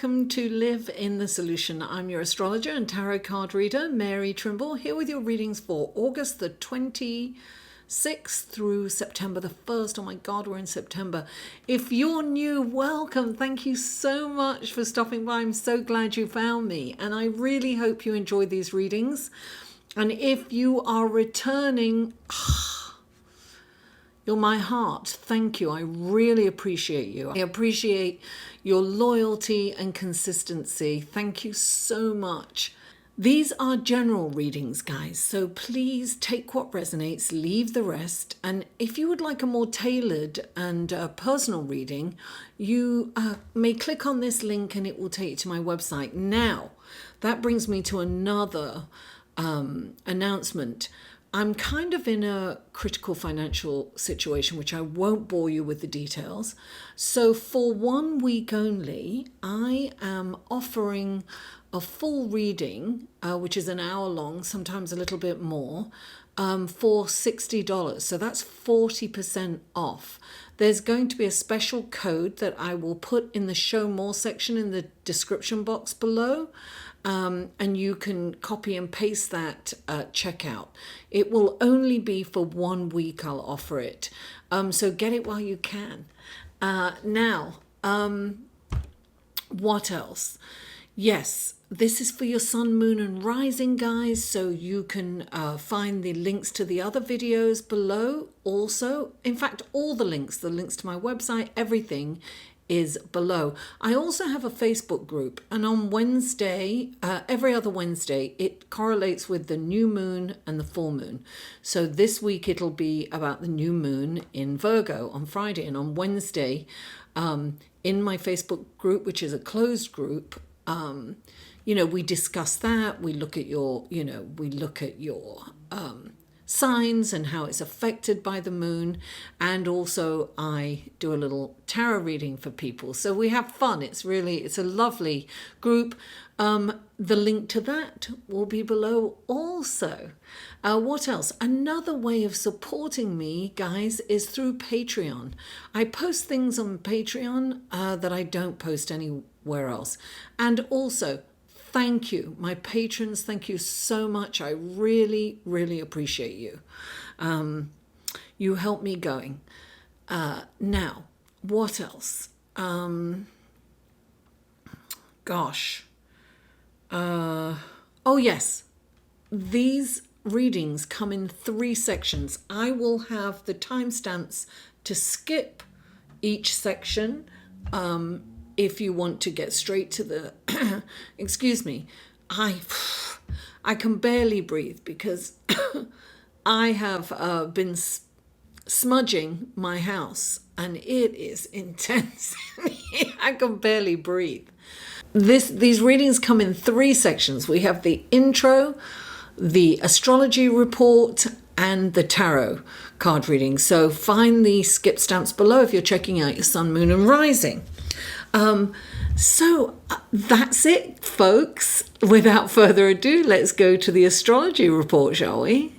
welcome to Live in the Solution. I'm your astrologer and tarot card reader, Mary Trimble, here with your readings for August the 26th through September the 1st. Oh my God, we're in September. If you're new, welcome. Thank you so much for stopping by. I'm so glad you found me, and I really hope you enjoy these readings. And if you are returning, you're my heart. Thank you. I really appreciate you. I appreciate your loyalty and consistency. Thank you so much. These are general readings, guys, so please take what resonates, leave the rest. And if you would like a more tailored and personal reading, you may click on this link and it will take you to my website. Now, that brings me to another announcement. I'm kind of in a critical financial situation, which I won't bore you with the details. So for 1 week only, I am offering a full reading, which is an hour long, sometimes a little bit more, for $60. So that's 40% off. There's going to be a special code that I will put in the show more section in the description box below. And you can copy and paste that at checkout. It will only be for 1 week. I'll offer it. So get it while you can. Now, what else? Yes, this is for your sun, moon, and rising, guys. So you can find the links to the other videos below. Also, in fact, all the links to my website, everything is below. I also have a Facebook group, and on Wednesday, every other Wednesday, it correlates with the new moon and the full moon. So this week it'll be about the new moon in Virgo on Friday, and on Wednesday, in my Facebook group, which is a closed group, we discuss that. We look at your, signs and how it's affected by the moon, and also I do a little tarot reading for people, so we have fun. It's a lovely group. The link to that will be below also. What else? Another way of supporting me, guys, is through Patreon. I post things on Patreon that I don't post anywhere else. And also, thank you, my patrons. Thank you so much. I really, really appreciate you. You help me going. Now, what else? Oh, yes. These readings come in 3 sections. I will have the timestamps to skip each section. If you want to get straight to the, excuse me, I can barely breathe because I have been smudging my house, and it is intense. I can barely breathe. These readings come in 3 sections. We have the intro, the astrology report, and the tarot card reading. So find the skip stamps below if you're checking out your sun, moon, and rising. So that's it, folks. Without further ado, let's go to the astrology report, shall we?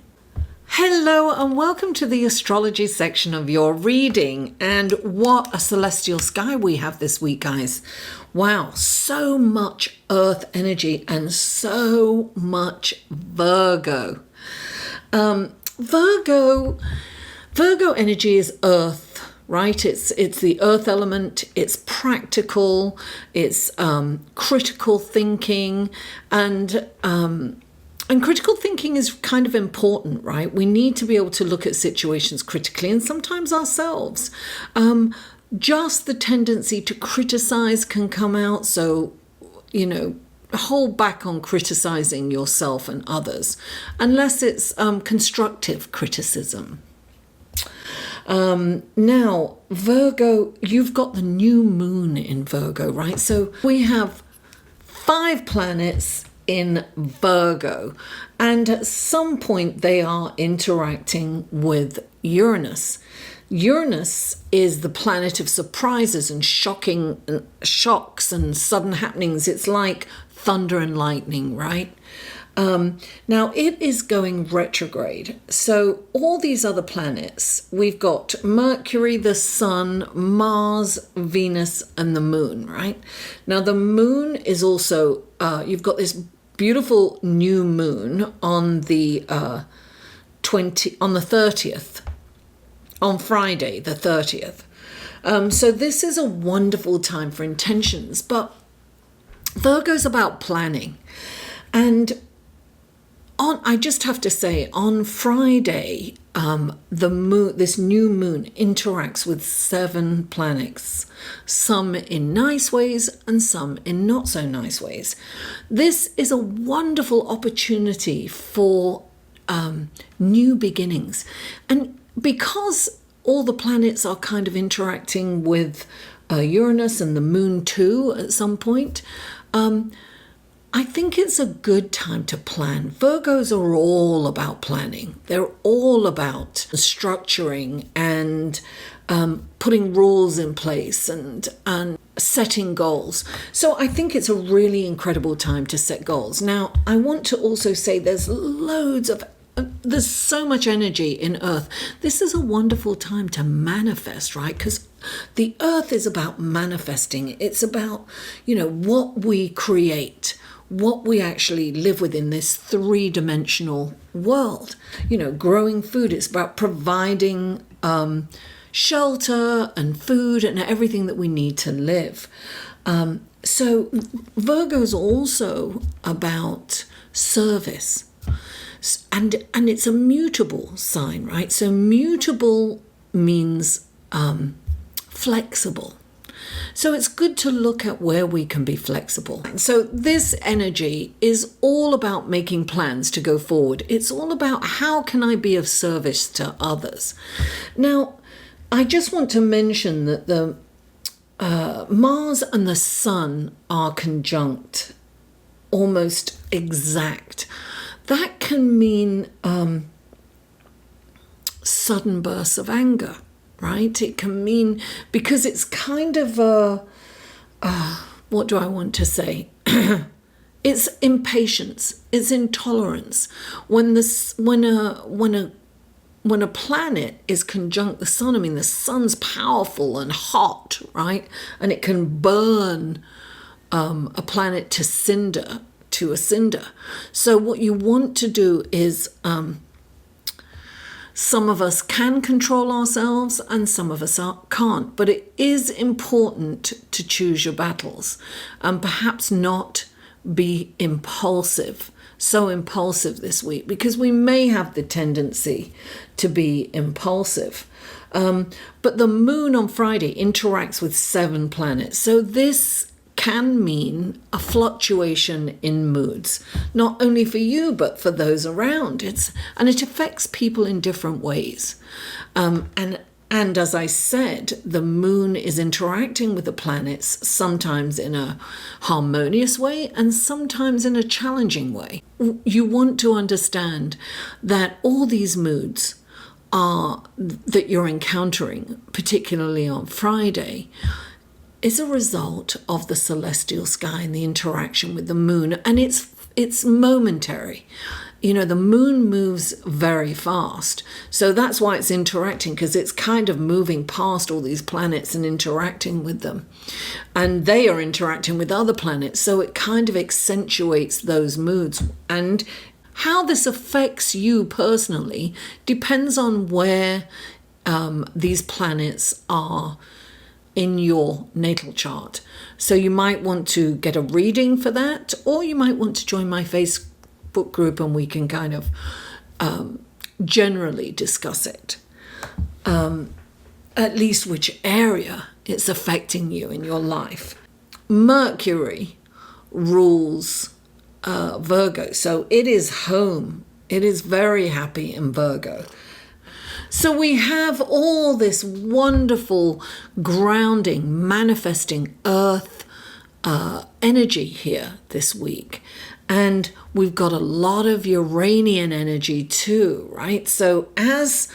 Hello and welcome to the astrology section of your reading. And what a celestial sky we have this week, guys. Wow, so much earth energy and so much Virgo. Virgo energy is earth. Right? It's the earth element, it's practical, it's critical thinking, and critical thinking is kind of important, right? We need to be able to look at situations critically, and sometimes ourselves. Just the tendency to criticize can come out, so, hold back on criticizing yourself and others, unless it's constructive criticism. Now, Virgo, you've got the new moon in Virgo, right? So we have 5 planets in Virgo, and at some point they are interacting with Uranus. Uranus is the planet of surprises and shocks and sudden happenings. It's like thunder and lightning, right? Now, it is going retrograde. So all these other planets, we've got Mercury, the Sun, Mars, Venus, and the Moon, right? Now, the Moon is also, you've got this beautiful new moon on the 30th, on Friday, the 30th. So this is a wonderful time for intentions, but Virgo's about planning. And I just have to say, on Friday, this new moon interacts with 7 planets, some in nice ways and some in not so nice ways. This is a wonderful opportunity for new beginnings. And because all the planets are kind of interacting with Uranus and the moon too at some point, I think it's a good time to plan. Virgos are all about planning. They're all about structuring and putting rules in place and setting goals. So I think it's a really incredible time to set goals. Now, I want to also say there's so much energy in Earth. This is a wonderful time to manifest, right? Because the Earth is about manifesting. It's about, what we create, what we actually live within this 3-dimensional world. Growing food, it's about providing shelter and food and everything that we need to live. So Virgo's also about service. And it's a mutable sign, right? So mutable means flexible. So it's good to look at where we can be flexible. So this energy is all about making plans to go forward. It's all about how can I be of service to others. Now, I just want to mention that the Mars and the Sun are conjunct, almost exact. That can mean sudden bursts of anger, right? It can mean, because it's kind of what do I want to say? It's impatience, it's intolerance. When a planet is conjunct the sun, I mean, the sun's powerful and hot, right? And it can burn a planet to a cinder. So what you want to do is, some of us can control ourselves and some of us can't, but it is important to choose your battles and perhaps not be so impulsive this week, because we may have the tendency to be impulsive. But the moon on Friday interacts with 7 planets. So this can mean a fluctuation in moods, not only for you, but for those around. And it affects people in different ways. And as I said, the moon is interacting with the planets, sometimes in a harmonious way and sometimes in a challenging way. You want to understand that all these moods that you're encountering, particularly on Friday, is a result of the celestial sky and the interaction with the moon. And it's momentary. The moon moves very fast. So that's why it's interacting, because it's kind of moving past all these planets and interacting with them. And they are interacting with other planets. So it kind of accentuates those moods. And how this affects you personally depends on where these planets are in your natal chart. So you might want to get a reading for that, or you might want to join my Facebook group and we can kind of generally discuss it. At least which area it's affecting you in your life. Mercury rules Virgo, so it is home. It is very happy in Virgo. So we have all this wonderful grounding, manifesting earth energy here this week. And we've got a lot of Uranian energy too, right? So as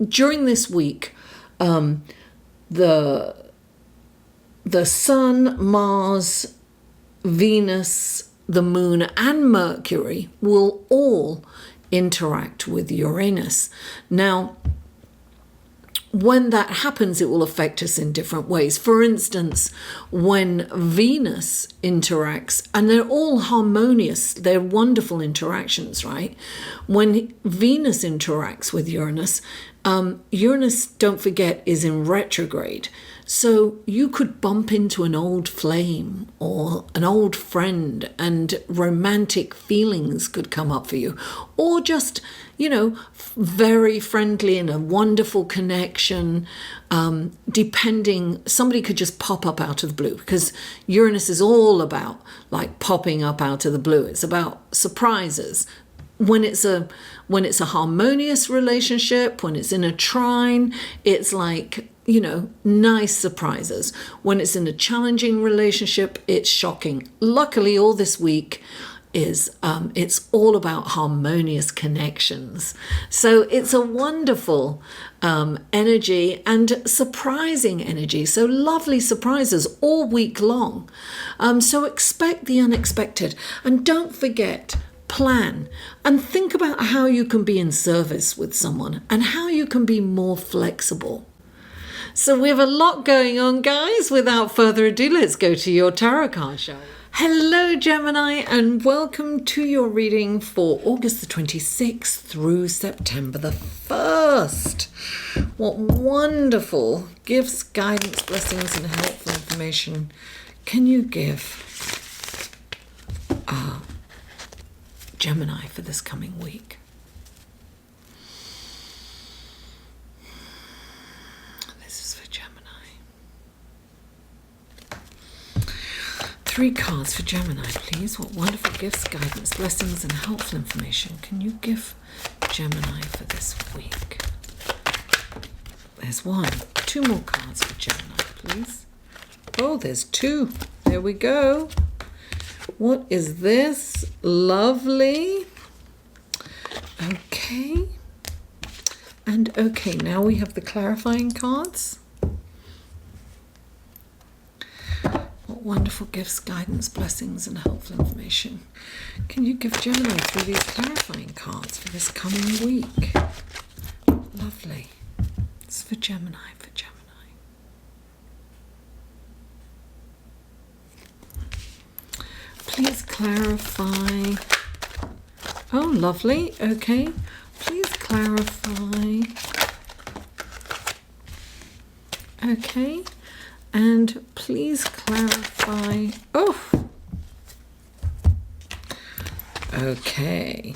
during this week, the Sun, Mars, Venus, the moon and Mercury will all interact with Uranus. Now, when that happens, it will affect us in different ways. For instance, when Venus interacts, and they're all harmonious, they're wonderful interactions, right? When Venus interacts with Uranus, Uranus, don't forget, is in retrograde. So you could bump into an old flame or an old friend, and romantic feelings could come up for you. Or just, very friendly and a wonderful connection. Depending, somebody could just pop up out of the blue, because Uranus is all about like popping up out of the blue. It's about surprises. When it's a harmonious relationship, when it's in a trine, it's like, nice surprises. When it's in a challenging relationship, it's shocking. Luckily, all this week is it's all about harmonious connections. So it's a wonderful energy and surprising energy. So lovely surprises all week long. So expect the unexpected, and don't forget, plan and think about how you can be in service with someone and how you can be more flexible. So we have a lot going on, guys. Without further ado, let's go to your tarot card, shall we? Hello, Gemini, and welcome to your reading for August the 26th through September the 1st. What wonderful gifts, guidance, blessings, and helpful information can you give Gemini for this coming week? This is for Gemini. 3 cards for Gemini, please. What wonderful gifts, guidance, blessings, and helpful information can you give Gemini for this week? There's 1. 2 more cards for Gemini, please. Oh, there's 2. There we go. What is this? Lovely. Okay. And okay, now we have the clarifying cards. What wonderful gifts, guidance, blessings, and helpful information can you give Gemini through these clarifying cards for this coming week? Lovely. It's for Gemini, for Gemini. Please clarify. Oh, lovely. Okay. Please clarify. Okay. And please clarify. Oh. Okay.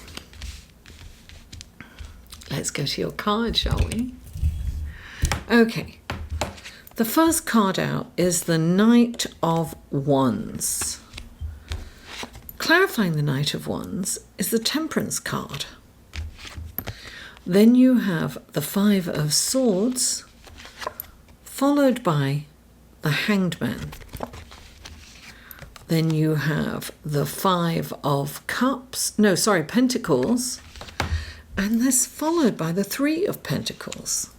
Let's go to your card, shall we? Okay. The first card out is the Knight of Wands. Clarifying the Knight of Wands is the Temperance card. Then you have the 5 of Swords, followed by the Hanged Man. Then you have the 5 of Pentacles, and this followed by the 3 of Pentacles.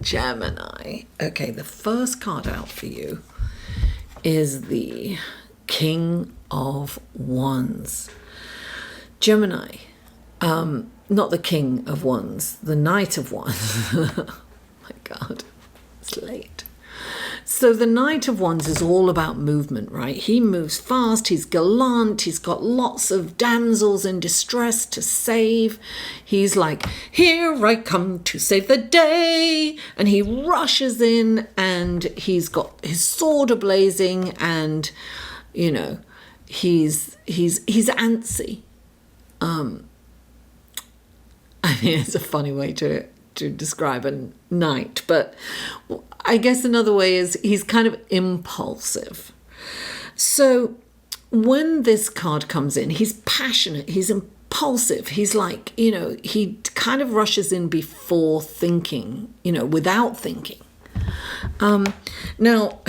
Gemini. Okay, the first card out for you is the King of Wands. Gemini, not the King of Wands, the Knight of Wands. Oh my God, it's late. So the Knight of Wands is all about movement, right? He moves fast, he's gallant, he's got lots of damsels in distress to save. He's like, here I come to save the day. And he rushes in, and he's got his sword ablazing, and, he's antsy. It's a funny way to describe a knight, but I guess another way is he's kind of impulsive. So when this card comes in, he's passionate, he's impulsive, he's like, he kind of rushes in before thinking, without thinking. Now,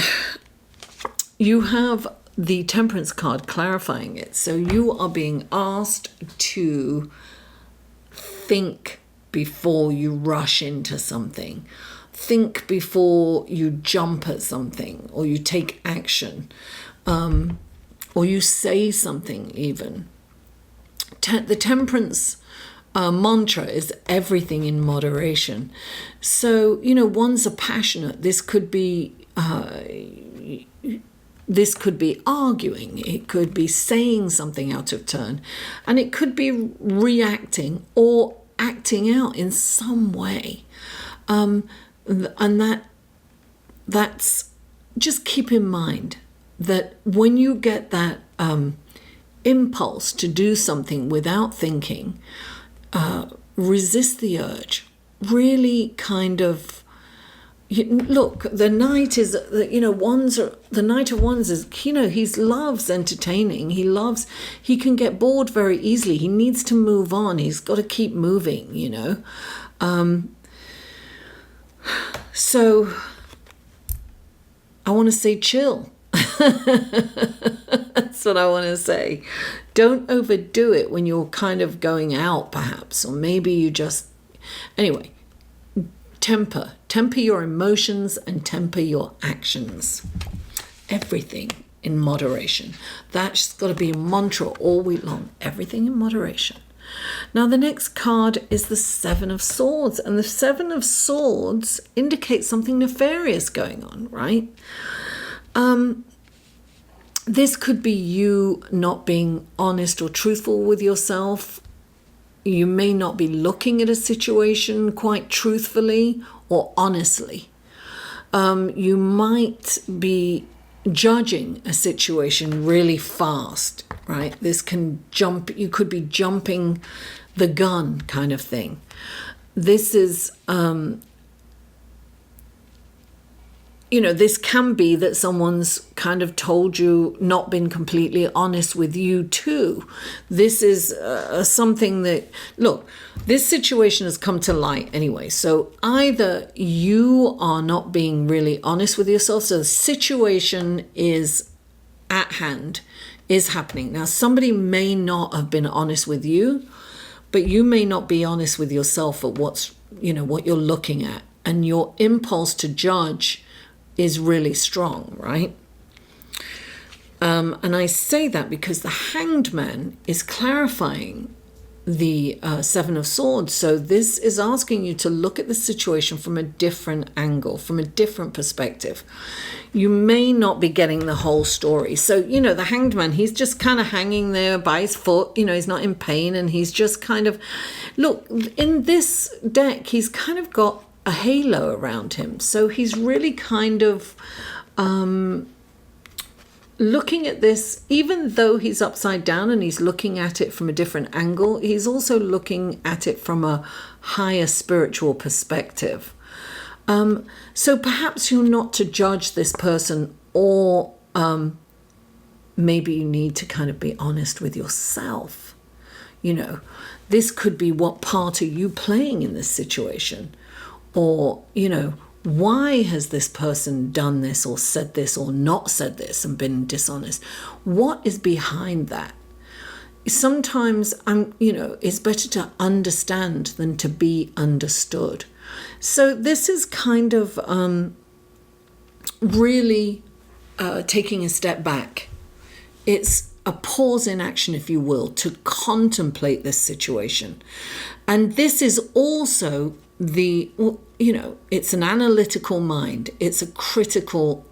you have the Temperance card clarifying it. So you are being asked to think before you rush into something. think before you jump at something, or you take action, or you say something even. The temperance mantra is everything in moderation. So, one's a passionate. This could be arguing. It could be saying something out of turn, and it could be reacting or acting out in some way. And that's just keep in mind that when you get that impulse to do something without thinking, resist the urge. Really kind of look. The Knight is, the Knight of Wands is, he loves entertaining. He can get bored very easily. He needs to move on. He's got to keep moving. So I want to say chill. That's what I want to say. Don't overdo it when you're kind of going out, perhaps, or maybe you just... Anyway, temper your emotions and temper your actions. Everything in moderation. That's got to be a mantra all week long. Everything in moderation. Now, the next card is the Seven of Swords, and the Seven of Swords indicates something nefarious going on, right? This could be you not being honest or truthful with yourself. You may not be looking at a situation quite truthfully or honestly. You might be judging a situation really fast, right? This can jump, you could be jumping the gun kind of thing. This is, this can be that someone's kind of told you, not been completely honest with you too. This is something that, look, this situation has come to light anyway. So either you are not being really honest with yourself, so the situation is at hand, is happening. Now, somebody may not have been honest with you, but you may not be honest with yourself at what you're looking at. And your impulse to judge is really strong, right? And I say that because the Hanged Man is clarifying the Seven of Swords. So this is asking you to look at the situation from a different angle, from a different perspective. You may not be getting the whole story. So, the Hanged Man, he's just kind of hanging there by his foot. He's not in pain, and he's just kind of... Look, in this deck, he's kind of got a halo around him. So he's really kind of looking at this, even though he's upside down and he's looking at it from a different angle, he's also looking at it from a higher spiritual perspective. So perhaps you're not to judge this person, or maybe you need to kind of be honest with yourself. This could be, what part are you playing in this situation? Or, why has this person done this or said this or not said this and been dishonest? What is behind that? Sometimes it's better to understand than to be understood. So this is kind of really taking a step back. It's a pause in action, if you will, to contemplate this situation. And this is also it's an analytical mind. It's critical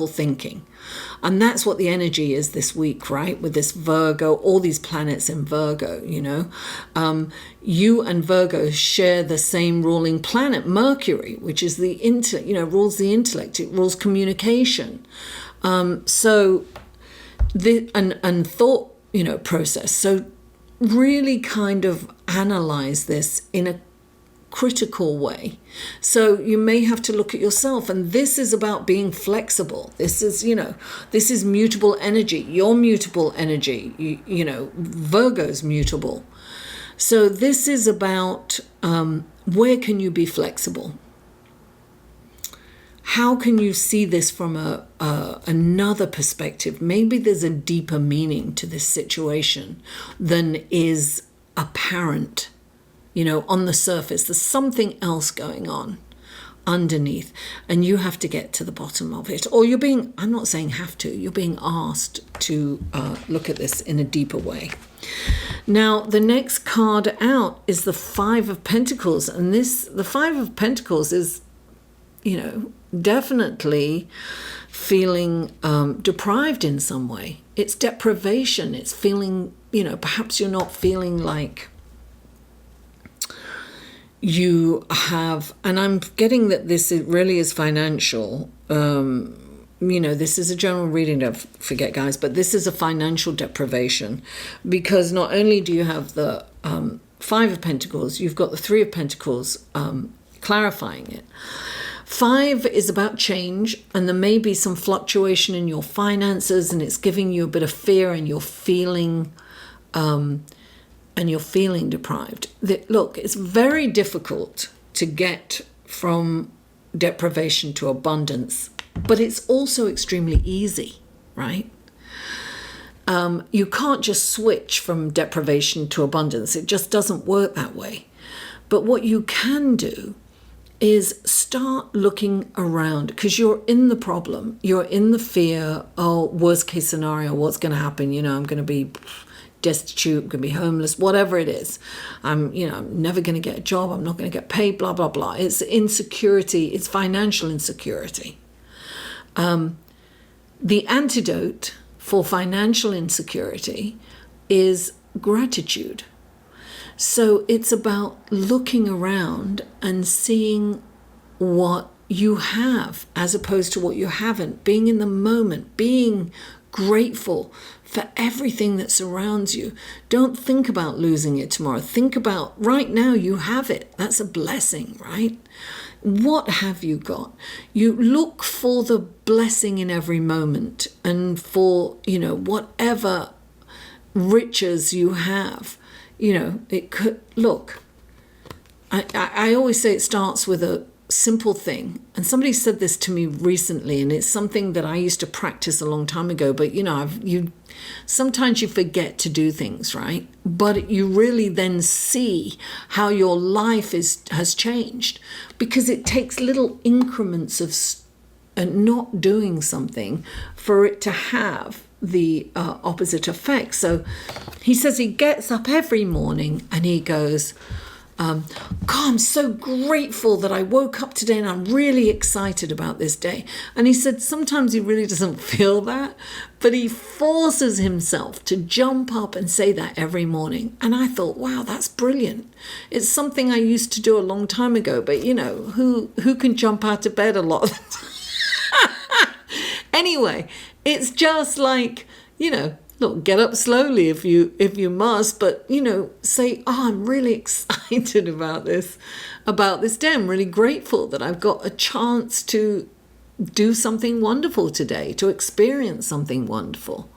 thinking. And that's what the energy is this week, right? With this Virgo, all these planets in Virgo, you and Virgo share the same ruling planet, Mercury, which is the rules the intellect. It rules communication. So the thought, process. So really kind of analyze this in a critical way. So you may have to look at yourself, and this is about being flexible. This is mutable energy. You're mutable energy. Virgo's mutable. So this is about where can you be flexible? How can you see this from another perspective? Maybe there's a deeper meaning to this situation than is apparent. On the surface, there's something else going on. underneath, and you have to get to the bottom of it. Or I'm not saying have to, you're being asked to look at this in a deeper way. Now, the next card out is the Five of Pentacles. And the Five of Pentacles is, definitely feeling deprived in some way. It's deprivation. It's feeling, perhaps you're not feeling like you have, and I'm getting that this really is financial. This is a general reading, don't forget, guys, but this is a financial deprivation, because not only do you have the Five of Pentacles, you've got the Three of Pentacles clarifying it. Five is about change, and there may be some fluctuation in your finances, and it's giving you a bit of fear, and you're feeling deprived. Look, it's very difficult to get from deprivation to abundance, but it's also extremely easy, right? You can't just switch from deprivation to abundance. It just doesn't work that way. But what you can do is start looking around, because you're in the problem, you're in the fear. Oh, worst case scenario, what's going to happen? I'm going to be destitute, I'm going to be homeless, whatever it is. I'm never going to get a job, I'm not going to get paid, blah, blah, blah. It's insecurity, it's financial insecurity. The antidote for financial insecurity is gratitude. So it's about looking around and seeing what you have as opposed to what you haven't, being in the moment, being grateful for everything that surrounds you. Don't think about losing it tomorrow. Think about right now you have it. That's a blessing, right? What have you got? You look for the blessing in every moment, and for, whatever riches you have. It could, look, I always say it starts with a simple thing. And somebody said this to me recently, and it's something that I used to practice a long time ago, but sometimes you forget to do things, right? But you really then see how your life has changed, because it takes little increments of not doing something for it to have the opposite effect. So he says he gets up every morning and he goes, God, I'm so grateful that I woke up today, and I'm really excited about this day. And he said sometimes he really doesn't feel that, but he forces himself to jump up and say that every morning. And I thought, wow, that's brilliant. It's something I used to do a long time ago, but who can jump out of bed a lot of the time? Anyway, it's just like, look, get up slowly if you must, but say, oh, I'm really excited about this day. I'm really grateful that I've got a chance to do something wonderful today, to experience something wonderful.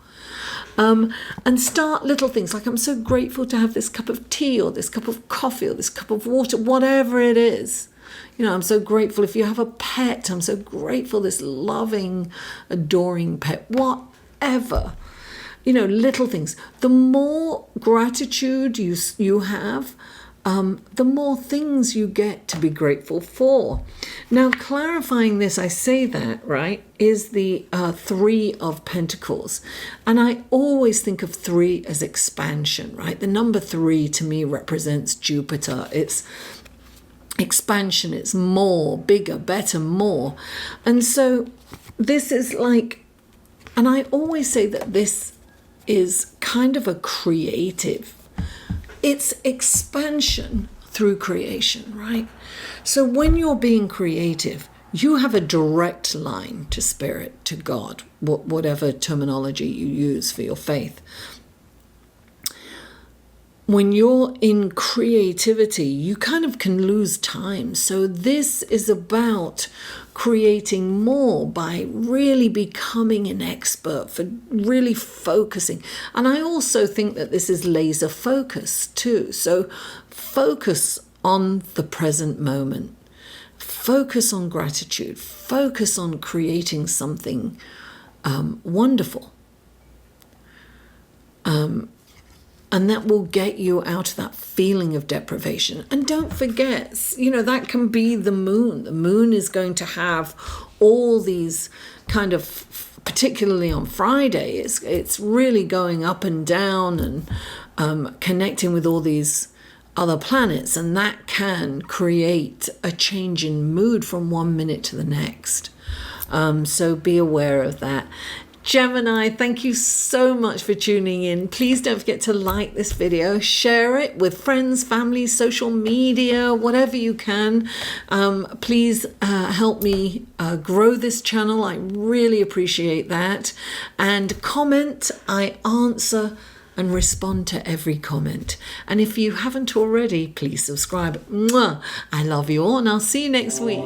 And start little things like, I'm so grateful to have this cup of tea, or this cup of coffee, or this cup of water, whatever it is. I'm so grateful if you have a pet. I'm so grateful, this loving, adoring pet, whatever. Little things. The more gratitude you have, the more things you get to be grateful for. Now, clarifying this, I say that, right, is the Three of Pentacles. And I always think of three as expansion, right? The number three to me represents Jupiter. It's expansion, it's more, bigger, better, more. And so this is like, and I always say that this is kind of a creative, it's expansion through creation, right? So when you're being creative, you have a direct line to spirit, to God, whatever terminology you use for your faith. When you're in creativity, you kind of can lose time. So this is about creating more by really becoming an expert, for really focusing. And I also think that this is laser focus too. So focus on the present moment. Focus on gratitude. Focus on creating something wonderful. And that will get you out of that feeling of deprivation. And don't forget, that can be the moon. The moon is going to have all these kind of, particularly on Friday, it's really going up and down and connecting with all these other planets. And that can create a change in mood from one minute to the next. So be aware of that. Gemini, thank you so much for tuning in. Please don't forget to like this video, share it with friends, family, social media, whatever you can. Please help me grow this channel. I really appreciate that. And comment. I answer and respond to every comment. And if you haven't already, please subscribe. Mwah! I love you all, and I'll see you next week.